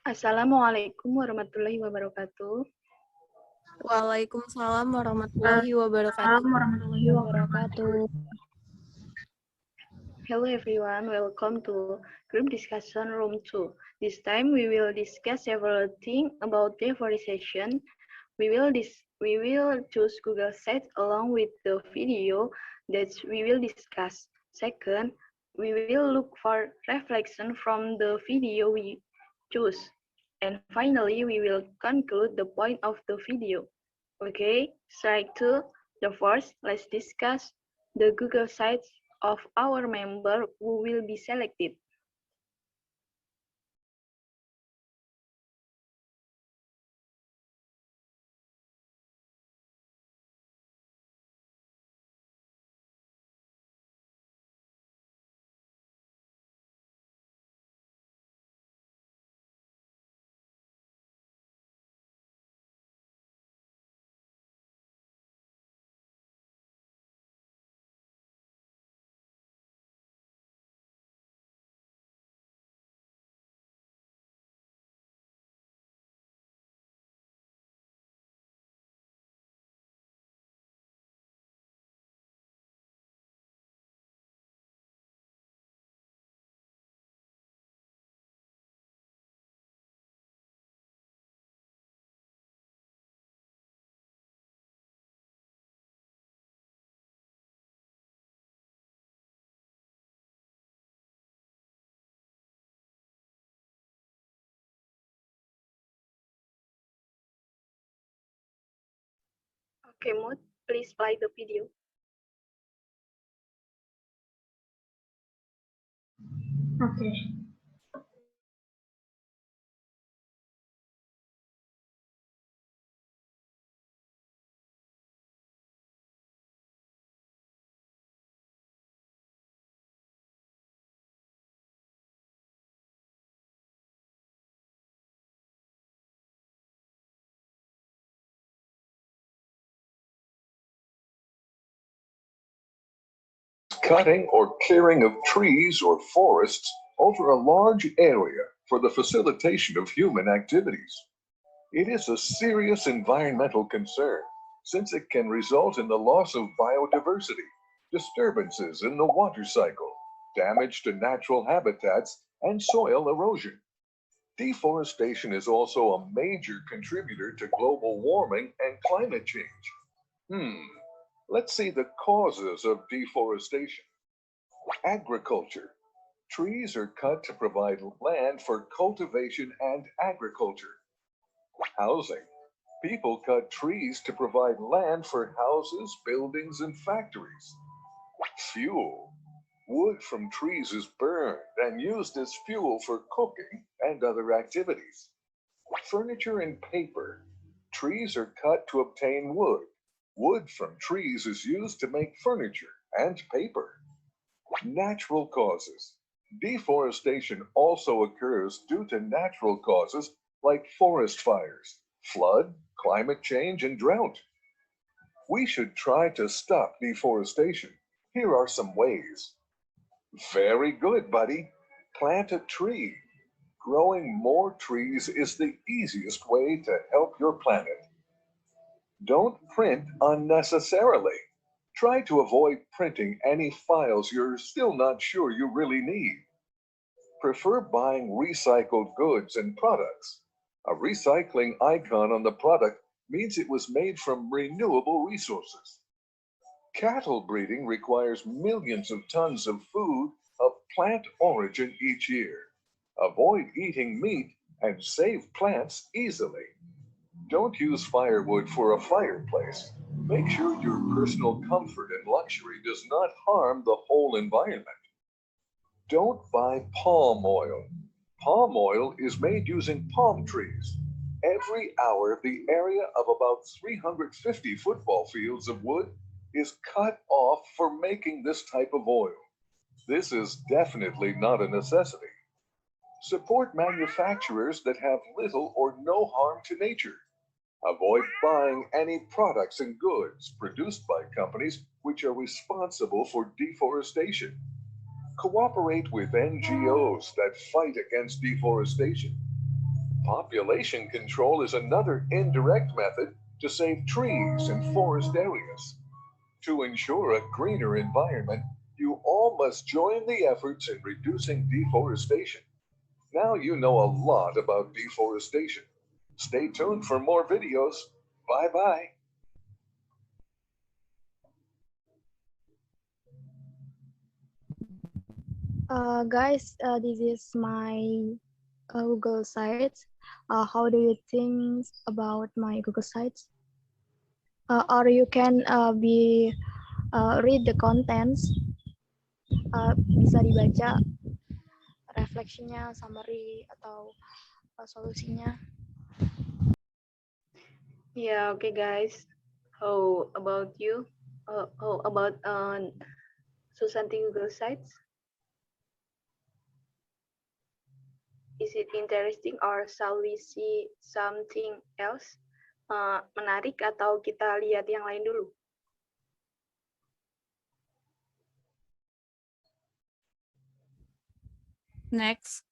Assalamualaikum warahmatullahi wabarakatuh. Waalaikumsalam warahmatullahi wabarakatuh. Hello everyone, welcome to Group Discussion Room 2. This time we will discuss several things about deforestation. We will choose Google Sites along with the video that we will discuss. Second, we will look for reflection from the video we choose. And finally, we will conclude the point of the video. Okay, strike two. The first, let's discuss the Google Sites of our member who will be selected. Okay, Mood, please play the video. Okay. Cutting or clearing of trees or forests over a large area for the facilitation of human activities. It is a serious environmental concern since it can result in the loss of biodiversity, disturbances in the water cycle, damage to natural habitats, and soil erosion. Deforestation is also a major contributor to global warming and climate change. Let's see the causes of deforestation. Agriculture. Trees are cut to provide land for cultivation and agriculture. Housing. People cut trees to provide land for houses, buildings, and factories. Fuel. Wood from trees is burned and used as fuel for cooking and other activities. Furniture and paper. Trees are cut to obtain wood. Wood from trees is used to make furniture and paper. Natural causes. Deforestation also occurs due to natural causes like forest fires, flood, climate change, and drought. We should try to stop deforestation. Here are some ways. Very good, buddy. Plant a tree. Growing more trees is the easiest way to help your planet. Don't print unnecessarily. Try to avoid printing any files you're still not sure you really need. Prefer buying recycled goods and products. A recycling icon on the product means it was made from renewable resources. Cattle breeding requires millions of tons of food of plant origin each year. Avoid eating meat and save plants easily. Don't use firewood for a fireplace. Make sure your personal comfort and luxury does not harm the whole environment. Don't buy palm oil. Palm oil is made using palm trees. Every hour, the area of about 350 football fields of wood is cut off for making this type of oil. This is definitely not a necessity. Support manufacturers that have little or no harm to nature. Avoid buying any products and goods produced by companies which are responsible for deforestation. Cooperate with NGOs that fight against deforestation. Population control is another indirect method to save trees in forest areas. To ensure a greener environment, you all must join the efforts in reducing deforestation. Now you know a lot about deforestation. Stay tuned for more videos. Bye-bye. Guys, this is my Google Sites. How do you think about my Google Sites? Or you can read the contents. Bisa dibaca refleksinya, summary atau solusinya. Yeah, okay, guys. How about you? How about Susanti Google Sites? Is it interesting or shall we see something else? Menarik atau kita lihat yang lain dulu? Next,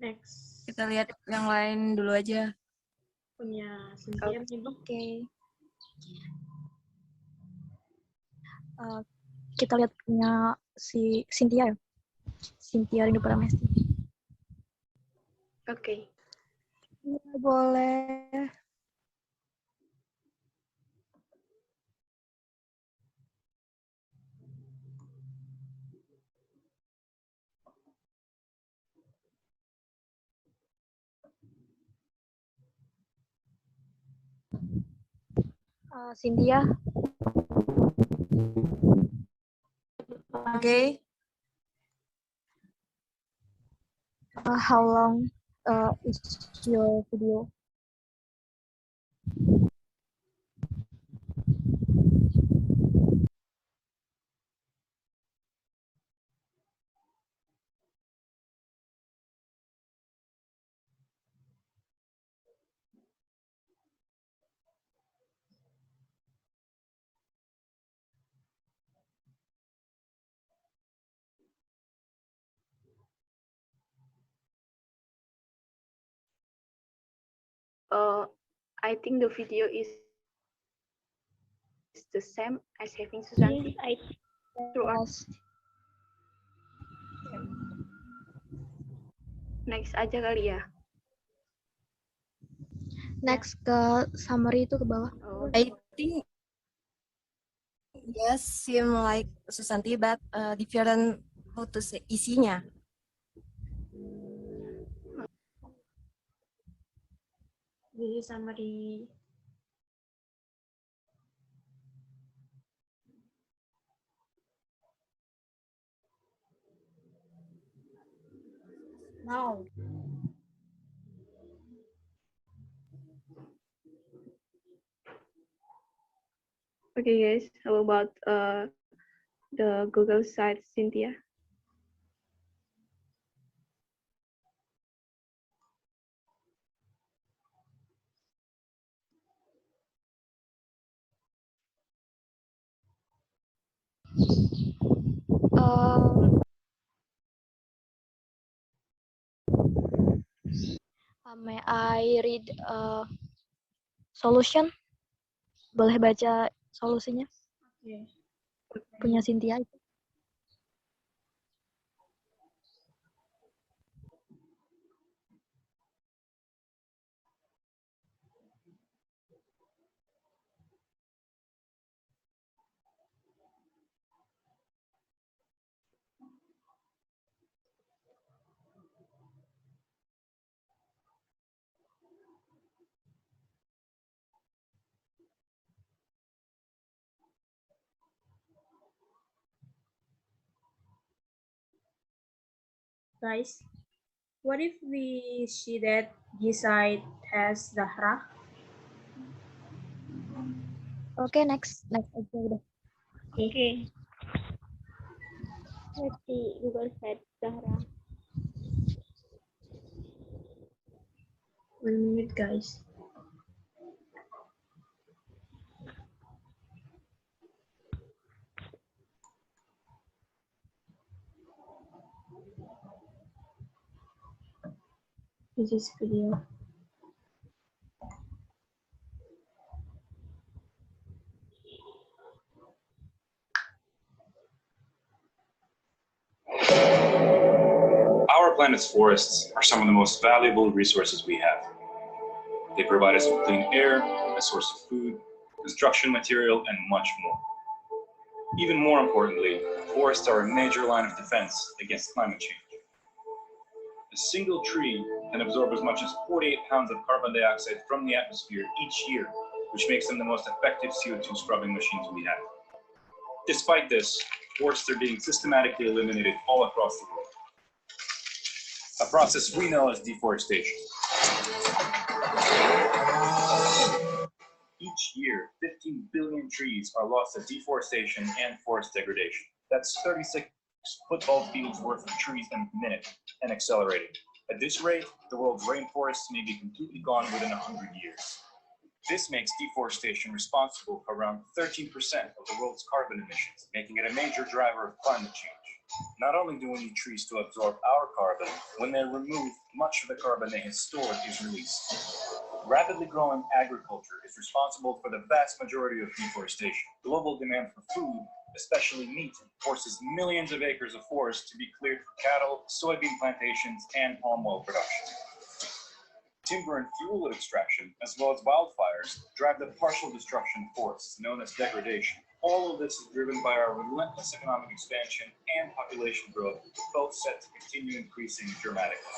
Next. kita lihat yang lain dulu aja. Punya Cynthia maybe. Oke. Kita lihat punya si Cynthia ya. Cynthia Rindu Pramesti. Oke. Ya, boleh. Cynthia. Okay. How long is your video? I think the video is the same as having Susanti. Yes. Next aja kali ya. Next ke summary itu ke bawah. Oh. I think yes, seem like Susanti, but different how to say isinya. Jadi summary. Now. Okay, guys. How about the Google site, Cynthia? May I read solution? Boleh baca solusinya? Okay. Punya Cynthia itu. Guys, what if we see that this side has Zahra? Okay, next aja udah. Okay. Let's see Google site Zahra. 1 minute, guys. This is video. Our planet's forests are some of the most valuable resources we have. They provide us with clean air, a source of food, construction material, and much more. Even more importantly, forests are a major line of defense against climate change. A single tree can absorb as much as 48 pounds of carbon dioxide from the atmosphere each year, which makes them the most effective CO2 scrubbing machines we have. Despite this, forests are being systematically eliminated all across the world. A process we know as deforestation. Each year, 15 billion trees are lost to deforestation and forest degradation. That's 36 football fields worth of trees in a minute, and accelerating. At this rate, the world's rainforests may be completely gone within 100 years. This makes deforestation responsible for around 13% of the world's carbon emissions, making it a major driver of climate change. Not only do we need trees to absorb our carbon, when they're removed, much of the carbon they have stored is released. Rapidly growing agriculture is responsible for the vast majority of deforestation. Global demand for food, especially meat, forces millions of acres of forest to be cleared for cattle, soybean plantations, and palm oil production. Timber and fuel extraction, as well as wildfires, drive the partial destruction of forests, known as degradation. All of this is driven by our relentless economic expansion and population growth, both set to continue increasing dramatically.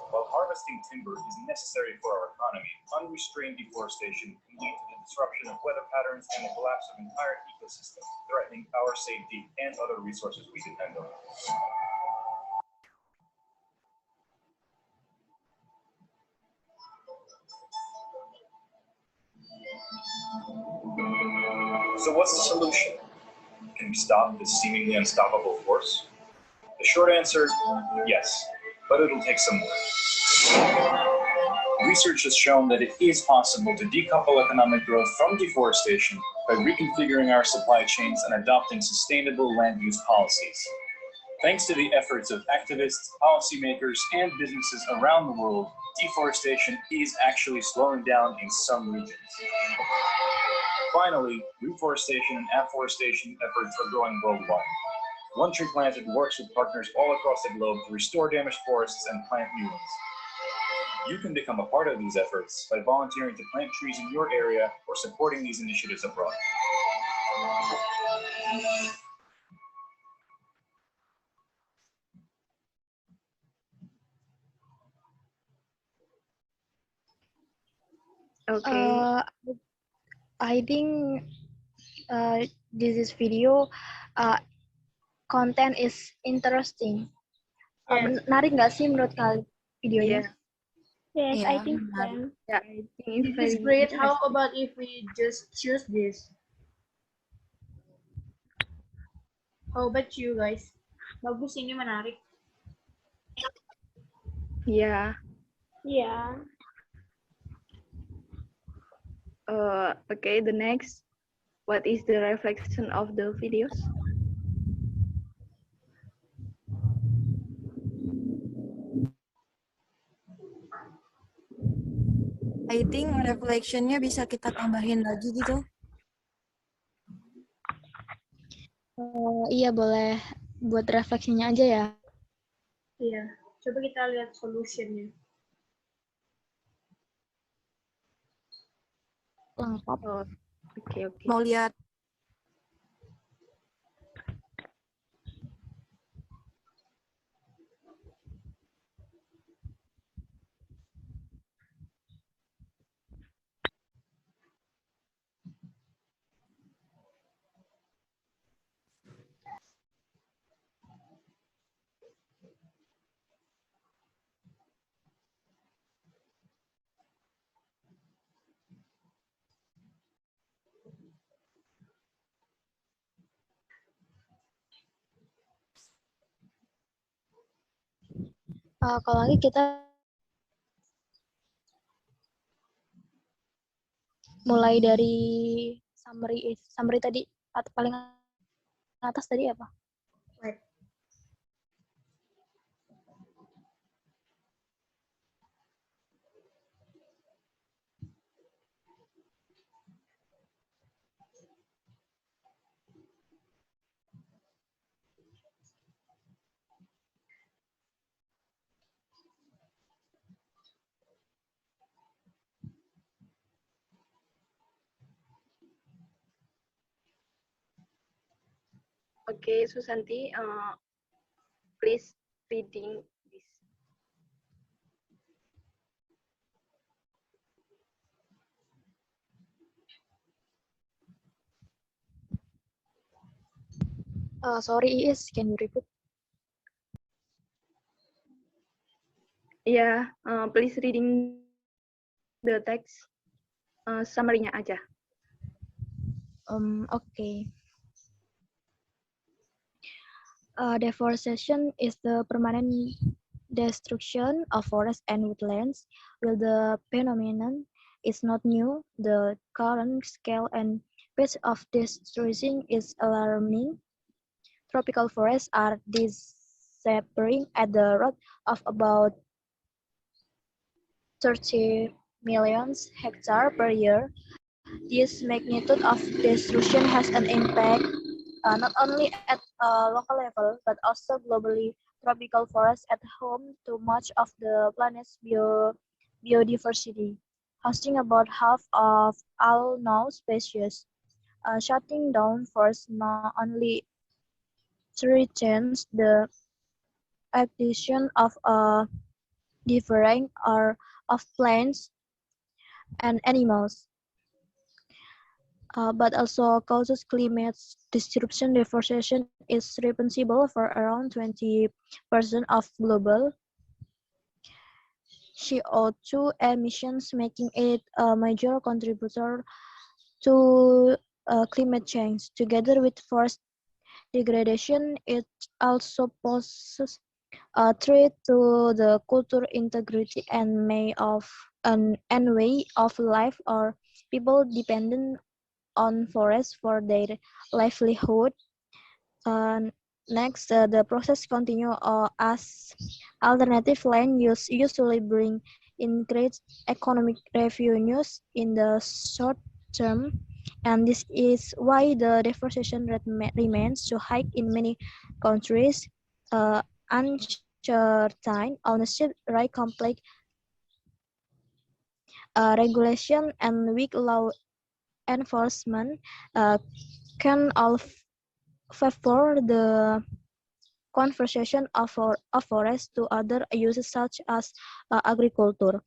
While harvesting timber is necessary for our economy, unrestrained deforestation can lead to the disruption of weather patterns and the collapse of entire ecosystems, threatening our safety and other resources we depend on. So what's the solution? Can we stop this seemingly unstoppable force? The short answer, yes, but it'll take some work. Research has shown that it is possible to decouple economic growth from deforestation by reconfiguring our supply chains and adopting sustainable land use policies. Thanks to the efforts of activists, policymakers, and businesses around the world, deforestation is actually slowing down in some regions. Finally, reforestation and afforestation efforts are growing worldwide. One Tree Planted works with partners all across the globe to restore damaged forests and plant new ones. You can become a part of these efforts by volunteering to plant trees in your area or supporting these initiatives abroad. Okay. I think this video content is interesting. Yes. Menarik nggak sih menurut kalian videonya? Yes, I Yeah, think menarik. so. Yeah, I think It is great. How about if we just choose this? How about you guys? Bagus, ini menarik. Yeah. Yeah. Okay, the next. What is the reflection of the videos? I think reflectionnya bisa kita tambahin lagi gitu. Iya boleh buat refleksinya aja ya. Iya. Coba kita lihat solutionnya. Lengkap. Oh, okay. Mau lihat Kalau lagi kita mulai dari summary tadi paling atas tadi apa? Okay, Susanti, please reading this. Sorry, Iis, can you repeat? Yeah, please reading the text, summary-nya aja. Okay. Deforestation is the permanent destruction of forests and woodlands. While the phenomenon is not new, the current scale and pace of destruction is alarming. Tropical forests are disappearing at the rate of about 30 million hectares per year. This magnitude of destruction has an impact not only at a local level but also globally. Tropical forests at home to much of the planet's biodiversity, hosting about half of all known species. Shutting down forests not only threatens the extinction of a differing or of plants and animals, but also causes climate disruption. Deforestation is responsible for around 20% of global CO2 emissions, making it a major contributor to climate change. Together with forest degradation, it also poses a threat to the cultural integrity and way of life or people dependent on forests for their livelihood. Next, the process continue as alternative land use usually bring increased economic revenues in the short term, and this is why the deforestation rate remains so high in many countries. Uncertain ownership, right, complex regulation, and weak law enforcement can all favor the conversion of forests to other uses such as agriculture.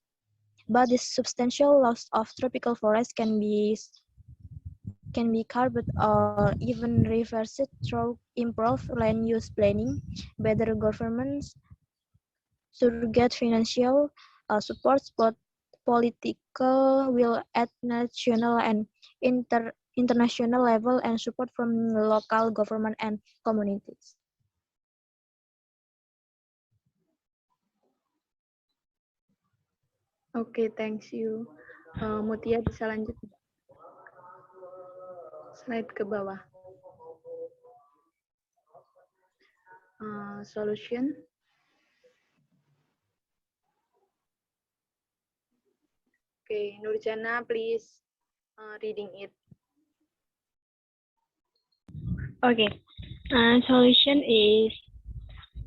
But this substantial loss of tropical forests can be curbed or even reversed through improved land use planning, better governments, surrogate financial supports, both political will at national and international level, and support from local government and communities. Oke, thanks you. Mutia bisa lanjut. Slide ke bawah. Solution. Oke, Nurjana, please reading it. Okay. Solution is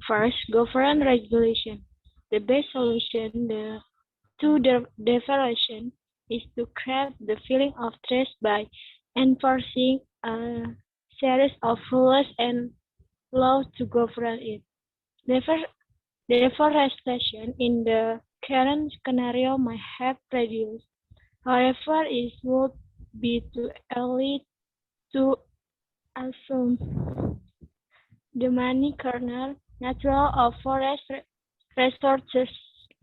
first, government regulation. The best solution to the deforestation is to create the feeling of trust by enforcing a series of rules and laws to govern it. Deforestation in the current scenario might have reduced. However, it would be too early to assume the many kernel natural or forest resources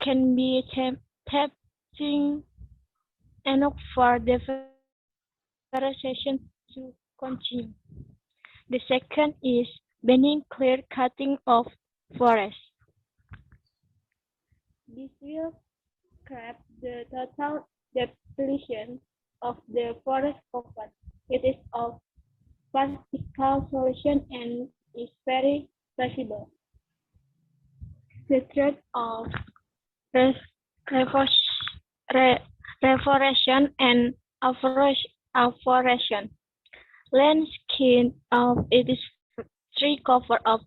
can be tapping enough for deforestation to continue. The second is banning clear cutting of forests. This will curb the total depletion of the forest cover. It is a practical solution and is very feasible. The threat of reforestation and afforestation. Land skin of it is tree cover of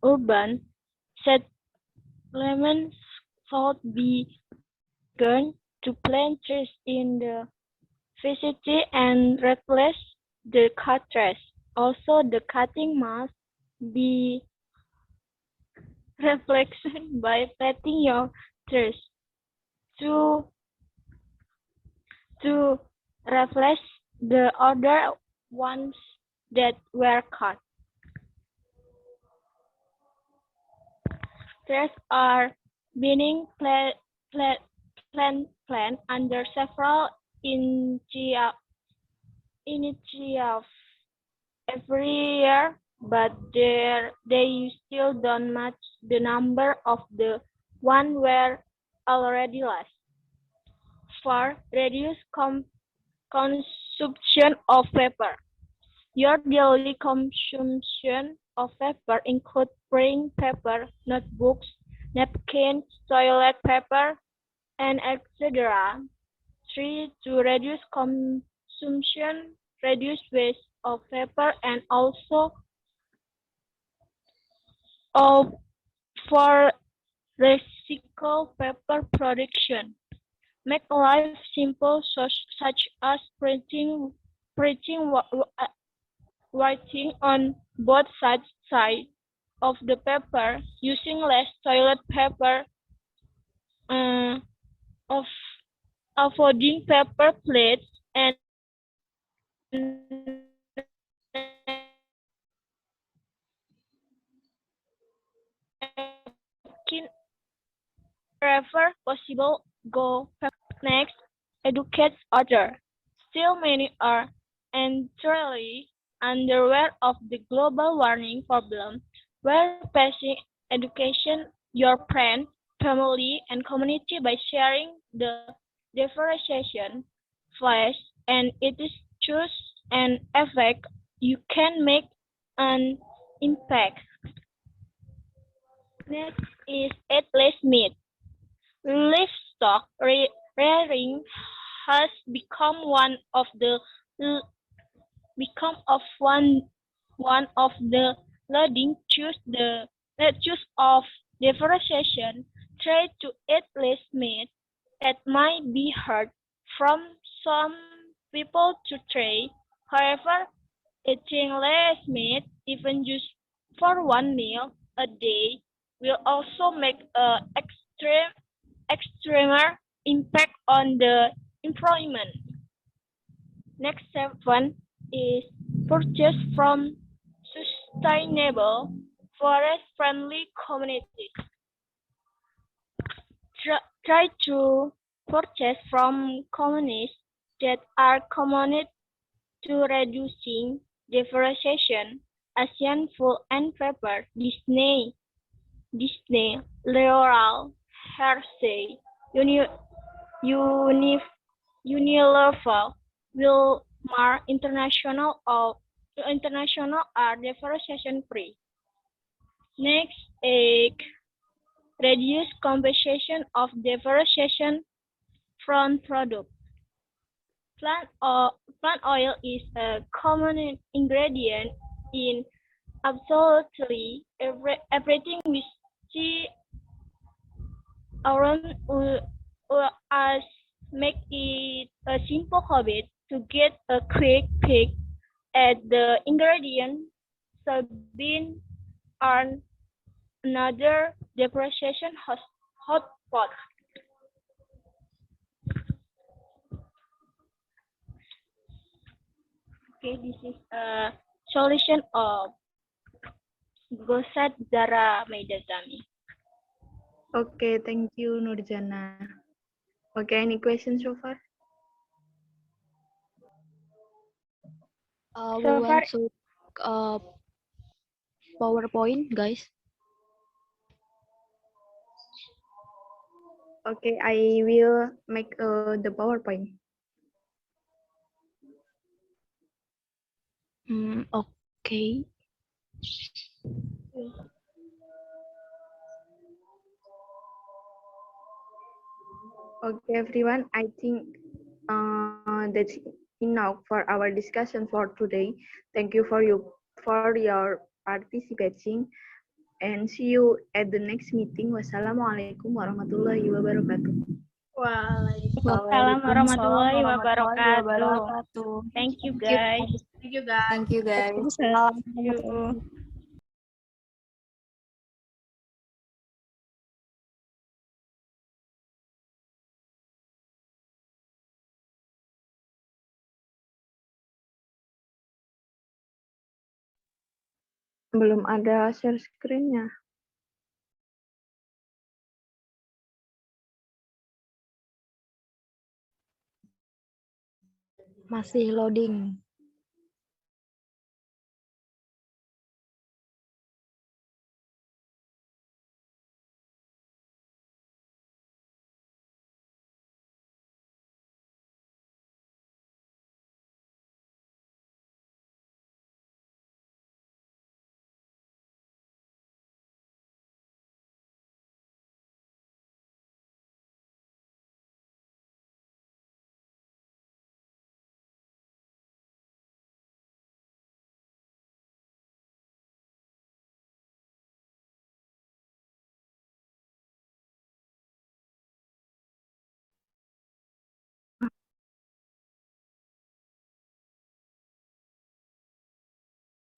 urban settlements should be begun to plant trees in the vicinity and replace the cut trees Also, the cutting must be reflection by patting your tears to reflect the other ones that were cut. Trees are being planted under several initiatives every year, but they still don't match the number of the one were already lost. For reduced consumption of paper. Your daily consumption of paper includes print paper, notebooks, napkins, toilet paper, and etc. 3. To reduce consumption, reduce waste of paper, and also of for recycle paper production. Make life simple, such as printing writing on both sides of the paper, using less toilet paper, of avoiding paper plates, and making wherever possible go paper. Next, educate others. Still many are entirely unaware of the global warming problem, where passing education your friends, family, and community by sharing the deforestation flash and its choose and effect, you can make an impact. Next is eat less meat. Livestock rearing has become one of the leading choose of deforestation. Try to eat less meat. It might be hard from some people to try. However, eating less meat, even just for one meal a day, will also make an extremer impact on the environment. Next one is purchase from sustainable, forest-friendly communities. Try to purchase from communities that are committed to reducing deforestation. Asian Food and Paper, Disney, L'Oreal, Hershey, Unilever, Wilmar International are deforestation free. Next, reduce compensation of deforestation from products. Plant oil is a common ingredient in absolutely everything we see around us. Make it a simple habit to get a quick peek at the ingredient soybean are another deforestation hotspot. Okay, this is a solution of Google Set Zara Maidazami. Okay, thank you, Nurjana. Okay, any questions so far? We So far, want to PowerPoint, guys. Okay, I will make the PowerPoint. Okay. Okay, everyone, I think that's enough for our discussion for today. Thank you for your participating, and see you at the next meeting. Wassalamualaikum warahmatullahi wabarakatuh. Waalaikumsalam warahmatullahi wabarakatuh. Thank you, guys. Thank you, guys. Thank you guys. You. Belum ada share screen-nya. Masih loading.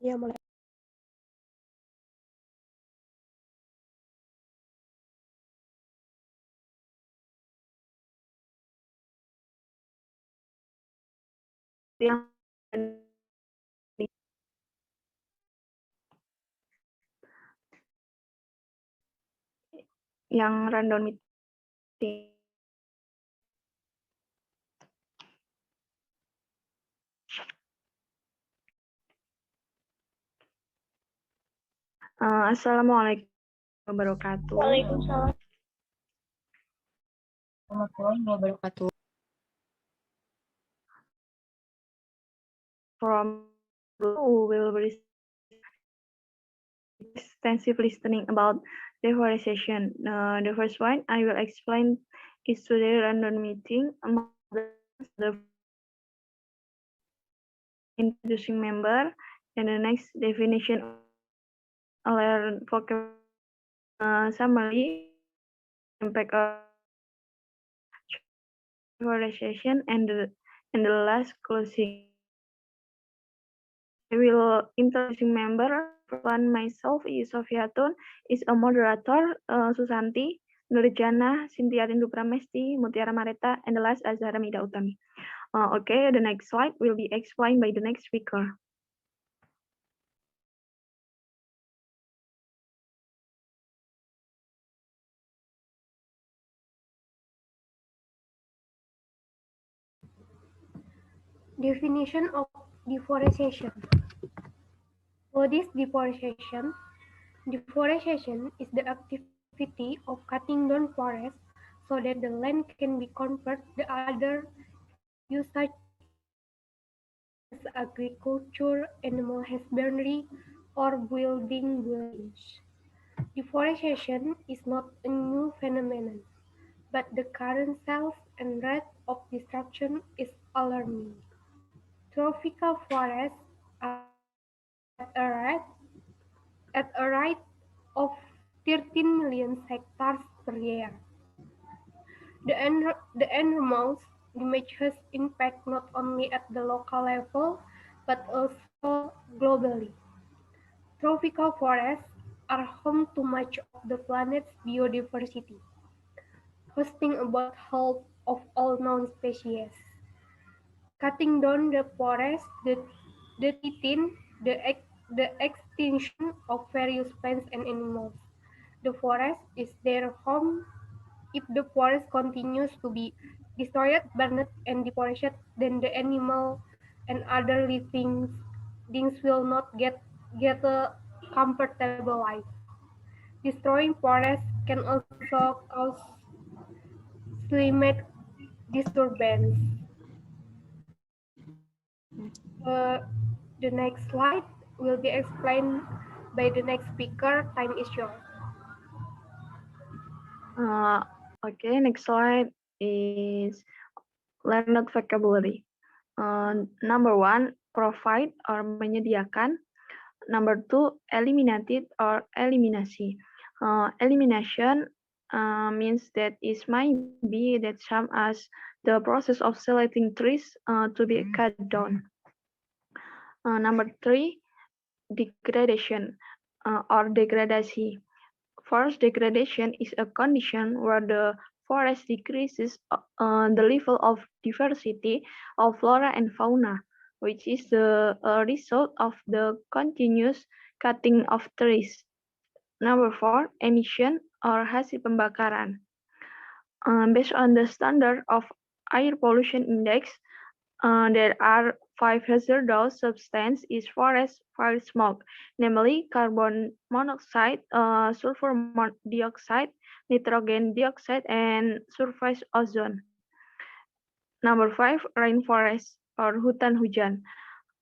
Ya, mulai. Yang random meeting. Assalamualaikum warahmatullahi wabarakatuh. Waalaikumsalam. Warahmatullahi wabarakatuh. From who will be extensive listening about deforestation. The first one I will explain is today random meeting among the introducing member and the next definition learn vocabulary summary impact of deforestation and the last closing. I will introducing member. One myself is Sofiatun, is a moderator, Susanti, Nurjana, Cynthia Rindu Pramesti, Mutiara Mareta, and the last Azhara Mida Utami. Okay, the next slide will be explained by the next speaker. Definition of deforestation. What is deforestation? Deforestation is the activity of cutting down forests so that the land can be converted to other usage such as agriculture, animal husbandry, or building buildings. Deforestation is not a new phenomenon, but the current size and rate of destruction is alarming. Tropical forests are cutting at a rate of 13 million hectares per year. The enormous damages impact not only at the local level but also globally. Tropical forests are home to much of the planet's biodiversity, hosting about half of all known species. Cutting down the forest, threaten the extinction of various plants and animals. The forest is their home. If the forest continues to be destroyed, burned, and deforested, then the animal and other living things will not get a comfortable life. Destroying forests can also cause climate disturbance. Uh, the next slide will be explained by the next speaker. Time is yours. Okay, next slide is learned vocabulary. Number one, provide or menyediakan. Number two, eliminated or eliminasi. Elimination means that it might be that some as the process of selecting trees to be cut down. Number 3, degradation or degradasi. Forest degradation is a condition where the forest decreases the level of diversity of flora and fauna, which is the result of the continuous cutting of trees. Number 4, emission or hasil pembakaran. Based on the standard of air pollution index, there are 5 hazardous substances in forest fire smoke, namely carbon monoxide, sulfur dioxide, nitrogen dioxide, and surface ozone. Number 5, rainforest or hutan hujan.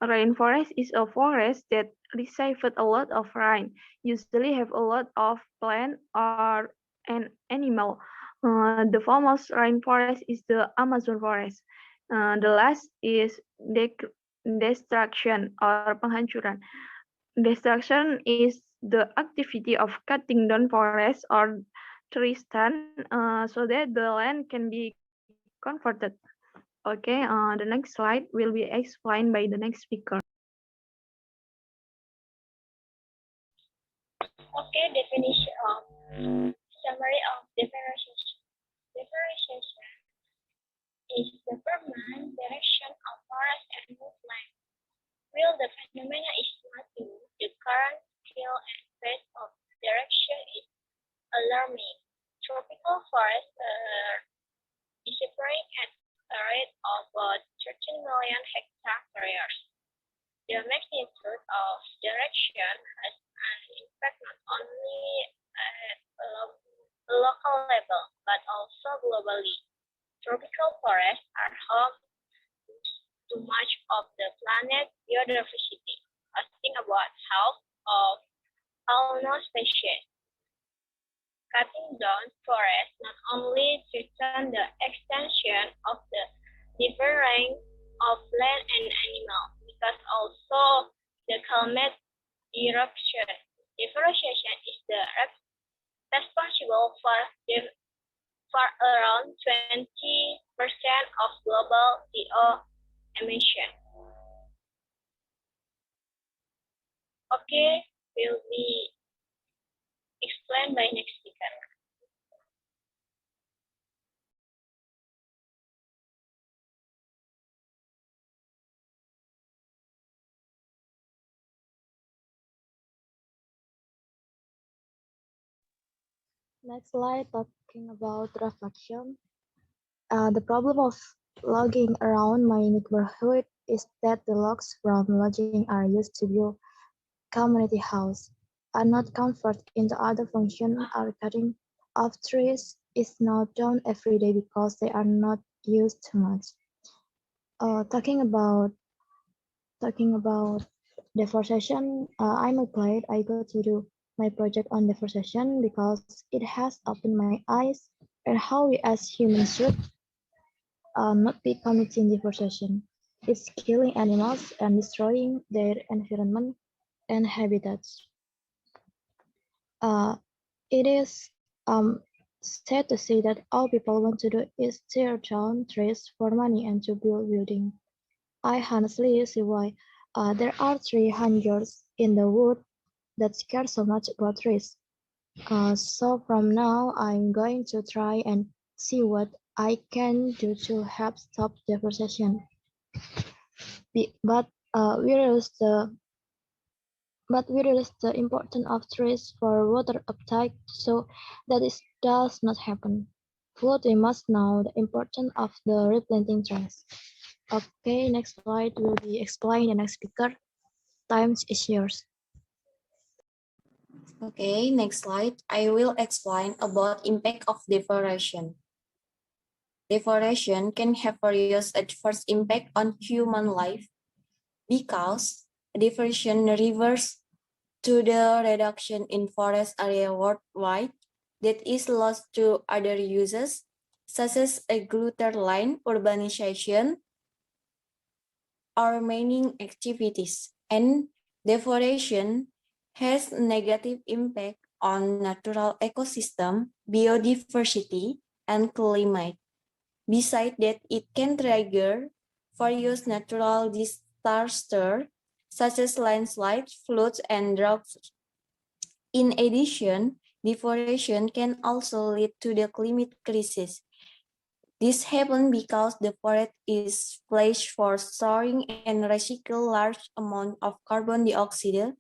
Rainforest is a forest that receives a lot of rain, usually have a lot of plant or an animal. The famous rainforest is the Amazon forest. The last is destruction or penghancuran. Destruction is the activity of cutting down forests or tree stand so that the land can be converted. Okay, the next slide will be explained by the next speaker. Okay, definition of summary of deforestation. Deforestation is the permanent direction of forest and woodland. While the phenomena is not new, the current scale and pace of direction is alarming. Tropical forests are disappearing at a rate of about 13 million hectare per year. The magnitude of direction has an impact not only at a local level, but also globally. Tropical forests are home to much of the planet's biodiversity, hosting about half of all known species. Cutting down forests not only threatens the extension of the differing of land and animal, because also the climate eruption. Deforestation is the responsible for around 20% of global CO emission. Okay, will be explained by next speaker. Next slide, talking about reflection. The problem of logging around my neighborhood is that the logs from logging are used to build community house, are not converted into other functions. Or cutting of trees is now done every day because they are not used too much. Talking about deforestation, I'm glad I got to do my project on deforestation because it has opened my eyes and how we as humans should not be committing deforestation. It's killing animals and destroying their environment and habitats. Uh, it is sad to see that all people want to do is tear down trees for money and to build buildings. I honestly see why there are 300 in the wood that care so much about trees. So from now, I'm going to try and see what I can do to help stop deforestation. But we realize the importance of trees for water uptake, so that it does not happen. Fourth, we must know the importance of the replanting trees. Okay, next slide will be explained the next speaker. Time is yours. Okay, next slide. I will explain about impact of deforestation. Deforestation can have various adverse impact on human life because deforestation refers to the reduction in forest area worldwide that is lost to other uses, such as agricultural urbanization or mining activities, and deforestation has negative impact on natural ecosystem, biodiversity, and climate. Besides that, it can trigger various natural disasters such as landslides, floods, and droughts. In addition, deforestation can also lead to the climate crisis. This happens because the forest is placed for storing and recycle large amount of carbon dioxide.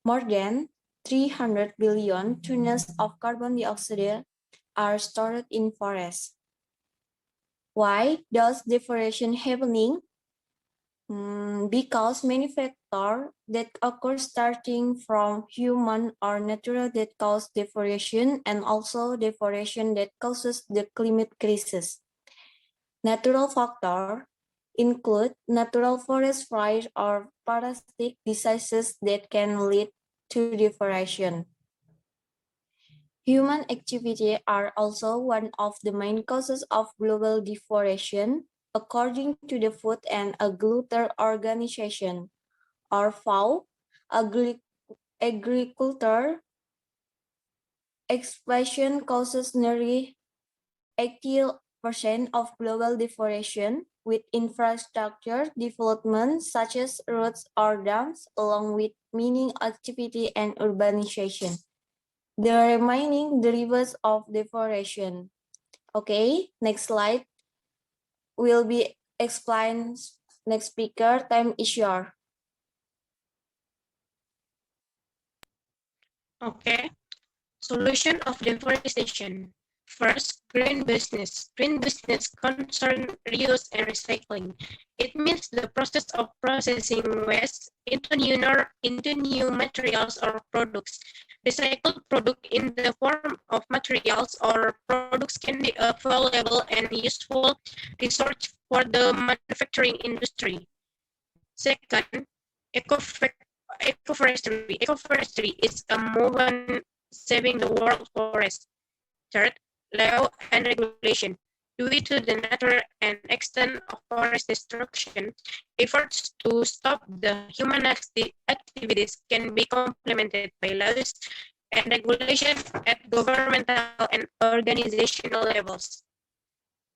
More than 300 billion tons of carbon dioxide are stored in forests. Why does deforestation happening? Because many factors that occur starting from human or natural that cause deforestation and also deforestation that causes the climate crisis. Natural factors include natural forest fires or parasitic diseases that can lead to deforestation. Human activity are also one of the main causes of global deforestation, according to the Food and Agriculture Organization, or FAO. Agriculture exploitation causes nearly 80% of global deforestation, with infrastructure development such as roads or dams, along with mining activity and urbanization. The remaining drivers of deforestation. Okay, next slide will be explained. Next speaker, time is yours. Okay. Solution of deforestation. First, green business. Green business concern reuse and recycling. It means the process of processing waste into new materials or products. Recycled product in the form of materials or products can be a valuable and useful resource for the manufacturing industry. Second, ecoforestry. Ecoforestry is a movement saving the world forest. Third, law and regulation. Due to the nature and extent of forest destruction, efforts to stop the human activities can be complemented by laws and regulation at governmental and organizational levels.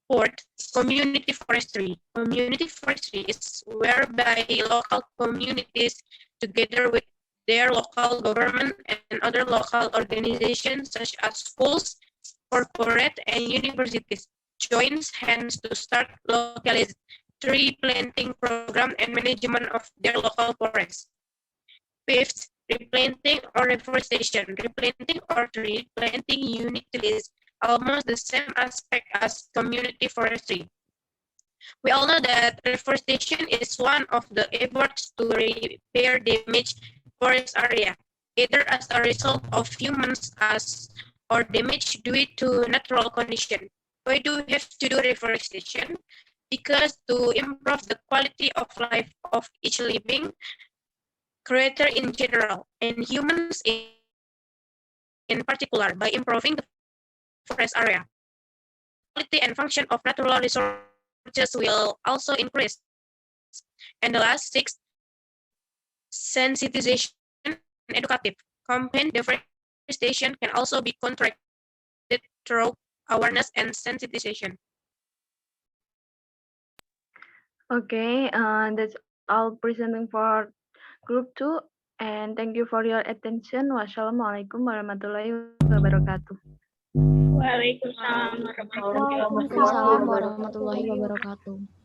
Fourth, community forestry. Community forestry is whereby local communities, together with their local government and other local organizations such as schools, corporate, and universities, joins hands to start localized tree planting program and management of their local forests. Fifth, replanting or reforestation. Replanting or tree planting utilize almost the same aspect as community forestry. We all know that reforestation is one of the efforts to repair damaged forest area, either as a result of humans as or damage due to natural condition. Why do we have to do reforestation? Because to improve the quality of life of each living creature in general, and humans in particular, by improving the forest area. Quality and function of natural resources will also increase. And the last, six, sensitization and educative. Campaign deforestation can also be contracted through awareness and sensitization. Okay, that's all presenting for group 2. And thank you for your attention. Wassalamualaikum warahmatullahi wabarakatuh. Waalaikumsalam warahmatullahi wabarakatuh. Waalaikumsalam warahmatullahi wabarakatuh.